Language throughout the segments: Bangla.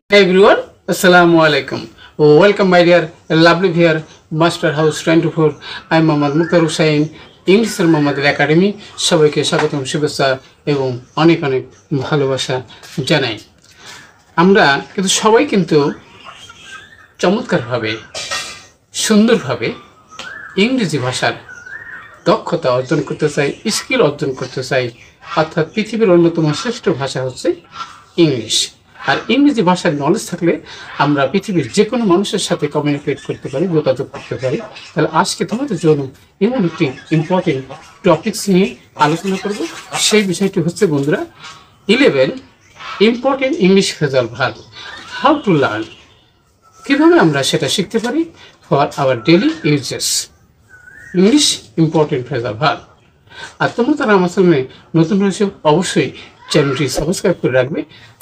everyone, Assalamu alaikum. Welcome my dear lovely viewer, Master House 24. I am Mohammad Mukhtar Hussain, English Mohammad Academy. সবাইকে স্বাগতম, শুভেচ্ছা এবং অনেক অনেক ভালোবাসা জানাই। আমরা কিন্তু সবাই কিন্তু চমৎকারভাবে সুন্দরভাবে ইংরেজি ভাষার দক্ষতা অর্জন করতে চাই, স্কিল অর্জন করতে চাই। অর্থাৎ পৃথিবীর অন্যতম শ্রেষ্ঠ ভাষা হচ্ছে ইংলিশ। আর ইংরেজি ভাষার নলেজ থাকলে আমরা পৃথিবীর যে কোনো মানুষের সাথে কমিউনিকেট করতে পারি, যোগাযোগ করতে পারি। তাহলে আজকে তোমাদের জন্য এমন একটি ইম্পর্টেন্ট টপিকস নিয়ে আলোচনা করব। সেই বিষয়টি হচ্ছে বন্ধুরা 11 important English phrasal verb, how to learn. কীভাবে আমরা সেটা শিখতে পারি for our daily uses, English important phrasal verb. আর তোমরা তারা আমার সামনে নতুন হয়েছে অবশ্যই চ্যানেলটি সাবস্ক্রাইব করে রাখবে।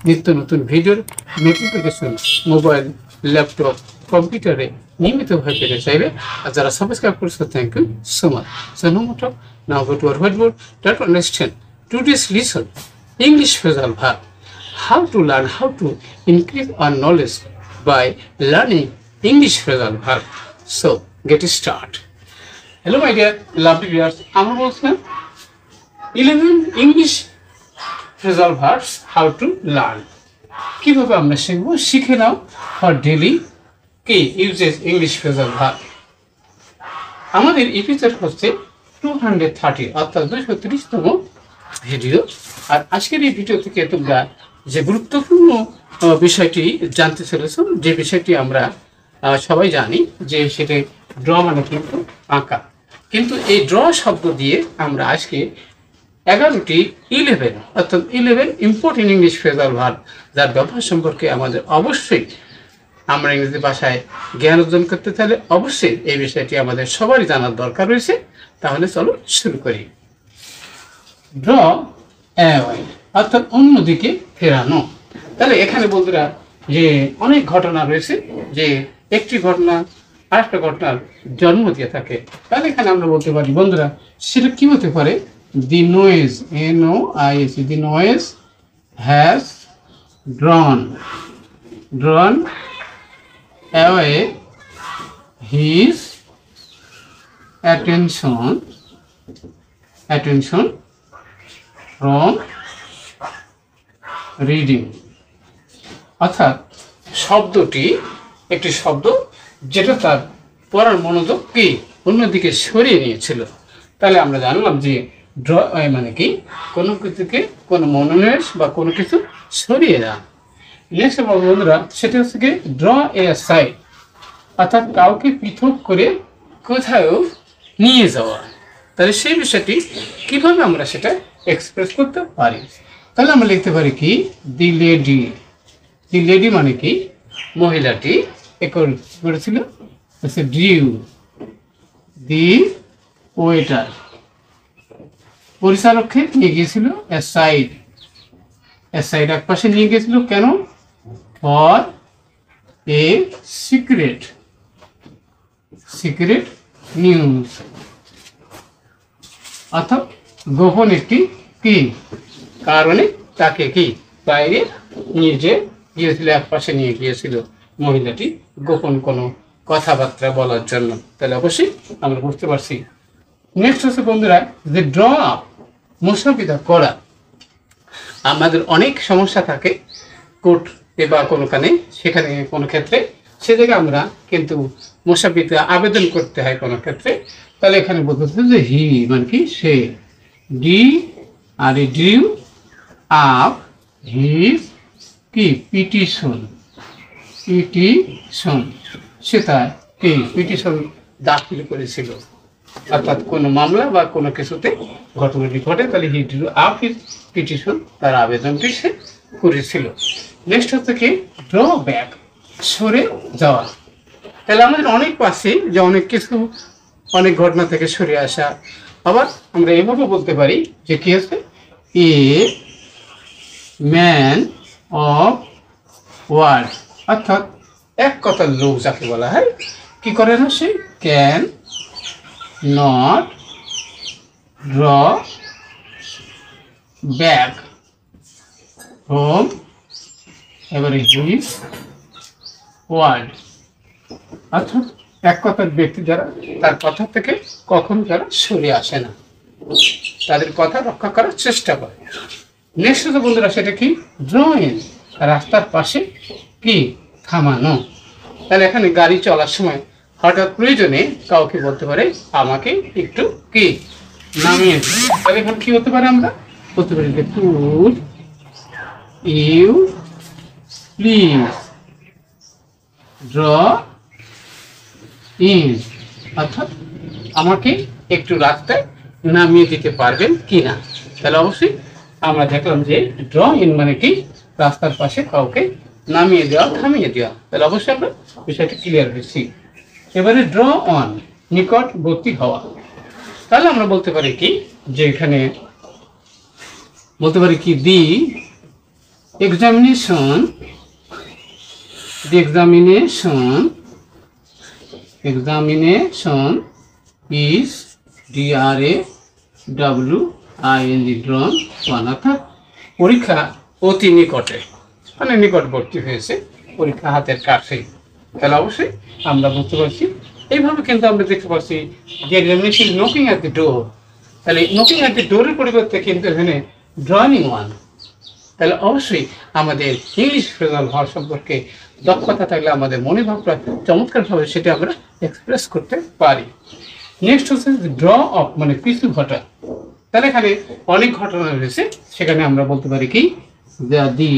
নিত্য নতুন ভিডিওর নোটিফিকেশন মোবাইল, ল্যাপটপ, কম্পিউটারে নিয়মিতভাবে পেতে চাইবে। আর যারা সাবস্ক্রাইব করেছে, thank you so much. So no more talk, now go to our whiteboard, try to understand today's lesson English phrasal verb, how to learn, how to increase our knowledge by learning English phrasal verb. So get start. Hello my dear lovely viewers, আমরা বলছিলাম 11 English phrasal verbs how to learn. কিভাবে আমরা শিখবো, শিখে নাও ফর ডেইলি কি ইউজেস ইংলিশ ফ্রেজাল ভার্ব। আমাদের এপিসোড হচ্ছে 230 অর্থাৎ 230তম ভিডিও। আর আজকের এই ভিডিও থেকে তোমরা যে গুরুত্বপূর্ণ বিষয়টি জানতে চলেছ, যে বিষয়টি আমরা সবাই জানি যে সেটা ড্র মানে কিন্তু আঁকা। কিন্তু এই ড্র শব্দ দিয়ে আমরা আজকে 11টি 11 অর্থাৎ 11 ইম্পর্টেন্ট ইংলিশ ফ্রেজাল ভার্ব যার ব্যবহার সম্পর্কে আমাদের অবশ্যই আমরা ইংরেজি ভাষায় জ্ঞান অর্জন করতে চাইলে অবশ্যই এই বিষয়টি আমাদের সবারই জানার দরকার রয়েছে। তাহলে চলো শুরু করি। ড্র অ্যাওয়ে অর্থাৎ অন্যদিকে ফেরানো। তাহলে এখানে বন্ধুরা যে অনেক ঘটনা রয়েছে, যে একটি ঘটনা আরেকটা ঘটনার জন্ম দিয়ে থাকে। তাহলে এখানে আমরা বলতে পারি বন্ধুরা সেটা কি হতে পারে, the noise, NOIS, the noise has drawn away his attention from reading. অর্থাৎ শব্দটি একটি শব্দ যেটা তার পড়ার মনোযোগ কি অন্যদিকে সরিয়ে নিয়েছিল। তাহলে আমরা জানলাম যে ড্র মানে কি কোনো কিছুকে কোনো মনোনিবেশ বা কোনো কিছু সরিয়ে দেওয়া। নেক্সট বন্ধুরা সেটা হচ্ছে কি ড্র এ সাইড অর্থাৎ কাউকে পৃথক করে কোথাও নিয়ে যাওয়া। তাহলে সেই বিষয়টি কিভাবে আমরা সেটা এক্সপ্রেস করতে পারি। তাহলে আমরা লিখতে পারি কি দি লেডি মানে কি মহিলাটি করেছিল ডিউ দি ওয়েটার পরিচালককে নিয়ে গিয়েছিল সাইড এক পাশে নিয়ে গিয়েছিল কেন, ফর এ সিক্রেট নিউজ অর্থাৎ গোপন একটি কি কারণে তাকে কি বাইরে নিয়ে গিয়েছিল, এক পাশে নিয়ে গিয়েছিল মহিলাটি গোপন কোনো কথাবার্তা বলার জন্য। তাহলে অবশ্যই আমরা বুঝতে পারছি। নেক্সট হচ্ছে বন্ধুরা যে ড্র আপ মুসাফিদা করা। আমাদের অনেক সমস্যা থাকে কোর্টে বা কোনোখানে, সেখানে কোনো ক্ষেত্রে সে জায়গায় আমরা কিন্তু মুসাফিদা আবেদন করতে হয় কোনো ক্ষেত্রে। তাহলে এখানে বলতে হচ্ছে যে হি মানে কি সে, ডি আর ডিউ আপ হিজ কি পিটিশন সে তার কি পিটিশন দাখিল করেছিল। অর্থাৎ কোনো মামলা বা কোনো কিছুতে ঘটনাটি ঘটে, তাহলে হি ডিউ আপ হিজ পিটিশন তার আবেদনটি সে করেছিল। নেক্সট হচ্ছে কি ড্র ব্যাক সরে যাওয়া। তাহলে আমাদের অনেক পাশে যে অনেক কিছু অনেক ঘটনা থেকে সরে আসা। আবার আমরা এভাবে বলতে পারি যে কি আছে এ ম্যান অফ ওয়ার্ড অর্থাৎ এক কথার লোক যাকে বলা হয় কি করে না, সে can not draw back home, এবারে হিজ ওয়ার্ড। অর্থাৎ এক কথার ব্যক্তি যারা তার কথা থেকে কখনো তারা সরে আসে না, তাদের কথা রক্ষা করার চেষ্টা করে। নেক্সট হচ্ছে বন্ধুরা সেটা কি, ড্রইং, রাস্তার পাশে কি থামানো। তাহলে এখানে গাড়ি চলার সময় হঠাৎ প্রয়োজনে কাউকে বলতে পারে আমাকে একটু কি নামিয়ে দিন। তাহলে এখন কি হতে পারে, আমরা বলতে পারি যে could you please draw in, অর্থাৎ আমাকে একটু রাস্তায় নামিয়ে দিতে পারবেন কি না। তাহলে অবশ্যই আমরা দেখলাম যে ড্র ইন মানে কি, রাস্তার পাশে কাউকে নামিয়ে দেওয়া, থামিয়ে দেওয়া। তাহলে অবশ্যই আমরা বিষয়টি ক্লিয়ার হয়েছি। এবারে ড্র অন, নিকটবর্তী হওয়া। তাহলে আমরা বলতে পারি কি, যে এখানে বলতে পারি কি দি examination, examination is DRAWIN drawn on, অর্থাৎ পরীক্ষা অতি নিকটে, মানে নিকটবর্তী হয়েছে, পরীক্ষা হাতের কাছে। তাহলে অবশ্যই আমরা বুঝতে পারছি। এইভাবে কিন্তু আমরা দেখতে পাচ্ছি যে এক্সামিনেশন নকিং অ্যাট দি ডোর। তাহলে নকিং অ্যাট দি ডোরের পরিবর্তে কিন্তু এখানে ড্রয়িং ওয়ান। তাহলে অবশ্যই আমাদের ইংলিশ ফ্রেজাল হওয়ার সম্পর্কে দক্ষতা থাকলে আমাদের মনে ভাবটা চমৎকারভাবে সেটা আমরা এক্সপ্রেস করতে পারি। নেক্সট হচ্ছে ড্র অফ, মানে পিছু ঘটা। তাহলে এখানে অনেক ঘটনা রয়েছে, সেখানে আমরা বলতে পারি কি, দি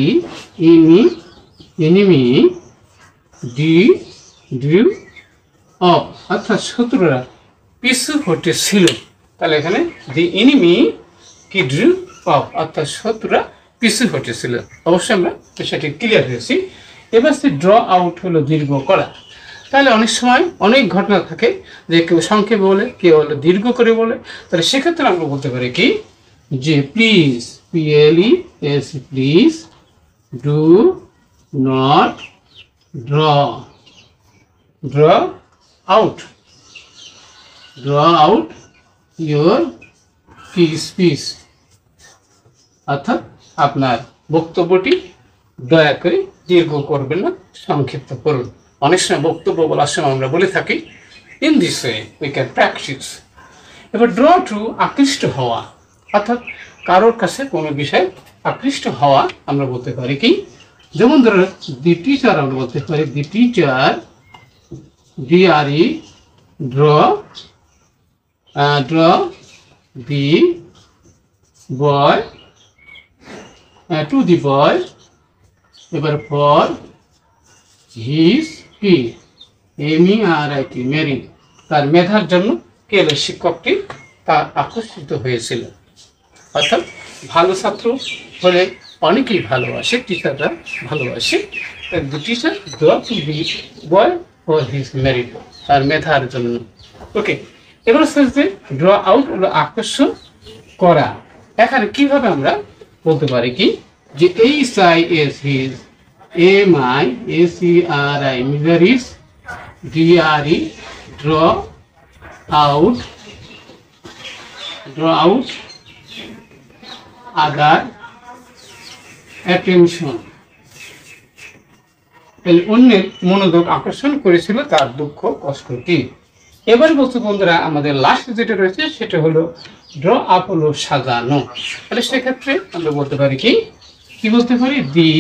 এনিমি ড্রিউ অফ, অর্থাৎ শত্রুরা পিছু হটেছিল। তাহলে এখানে দি এনিমি কি ড্রিউ অফ, অর্থাৎ শত্রুরা পিছু হটেছিল। অবশ্যই আমরা সেটি ক্লিয়ার হয়েছি। এবার সে ড্র আউট হলো দীর্ঘ করা। তাহলে অনেক সময় অনেক ঘটনা থাকে যে কেউ সংক্ষেপে বলে, কেউ হলো দীর্ঘ করে বলে। তাহলে সেক্ষেত্রে আমরা বলতে পারি কি, যে please, PLES, please do not draw out your speech, অর্থাৎ আপনার বক্তব্যটি দয়া করে দীর্ঘ করবেন না, সংক্ষিপ্ত করুন। অনেক সময় বক্তব্য বলার সময় আমরা বলে থাকি in this way we can practise. এবার ড্র টু, আকৃষ্ট হওয়া, অর্থাৎ কারোর কাছে কোনো বিষয়ে আকৃষ্ট হওয়া আমরা বলতে পারি কি, যেমন ধরো দি টিচার, আমরা বলতে পারি the teacher DRE draw the boy to the boy. এবার ফর হিজ কি MERIT মেরিট, তার মেধার জন্য কে শিক্ষকটি তার আকর্ষিত হয়েছিল। অর্থাৎ ভালো ছাত্র হলে অনেকেই ভালোবাসে, টিচাররা ভালোবাসে। The teacher draw two the boy for his merit, তার মেধার জন্য। ওকে, এবার হচ্ছে যে ড্র আউট হলো আকর্ষণ করা। এখানে কিভাবে আমরা বলতে পারি কি, যে HIS his, MISERI miseries, DRE draw out other attention. অন্যের মনোযোগ আকর্ষণ করেছিল তার দুঃখ কষ্টটি। এবার বলতে বন্ধুরা আমাদের লাস্ট যেটা রয়েছে সেটা হলো ড্র আপ, হলো সাজানো। তাহলে সেক্ষেত্রে আমরা বলতে পারি কি বলতে পারি, the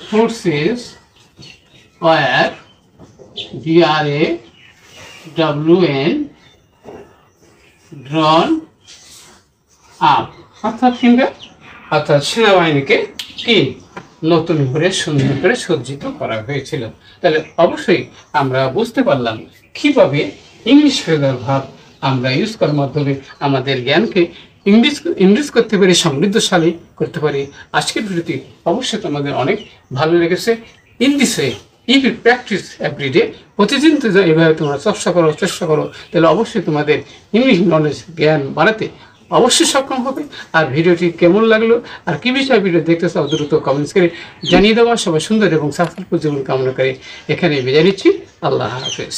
forces were DRAWN drawn up, অর্থাৎ সেনাবাহিনীকে কি নতুন করে সুন্দর করে সজ্জিত করা হয়েছিল। তাহলে অবশ্যই আমরা বুঝতে পারলাম কিভাবে ইংলিশ ফ্রেজাল ভার্ব আমরা ইউজ করার মাধ্যমে আমাদের জ্ঞানকে ইংলিশ করতে পারি, সমৃদ্ধশালী করতে পারি। আজকের ভিডিওটি অবশ্যই তোমাদের অনেক ভালো লেগেছে। In this way if you practise every day, প্রতিদিন তো এইভাবে তোমরা চেষ্টা করো, তাহলে অবশ্যই তোমাদের ইংলিশ নলেজ, জ্ঞান বাড়াতে অবশ্যই সক্ষম হবে। আর ভিডিওটি কেমন লাগলো আর কি বিষয়ে ভিডিও দেখতে চাও দ্রুত কমেন্টস করে জানিয়ে দেওয়া। সবাই সুন্দর এবং সাকসেসফুল জীবন কামনা করে এখানে বিদায় নিচ্ছি। আল্লাহ হাফেজ।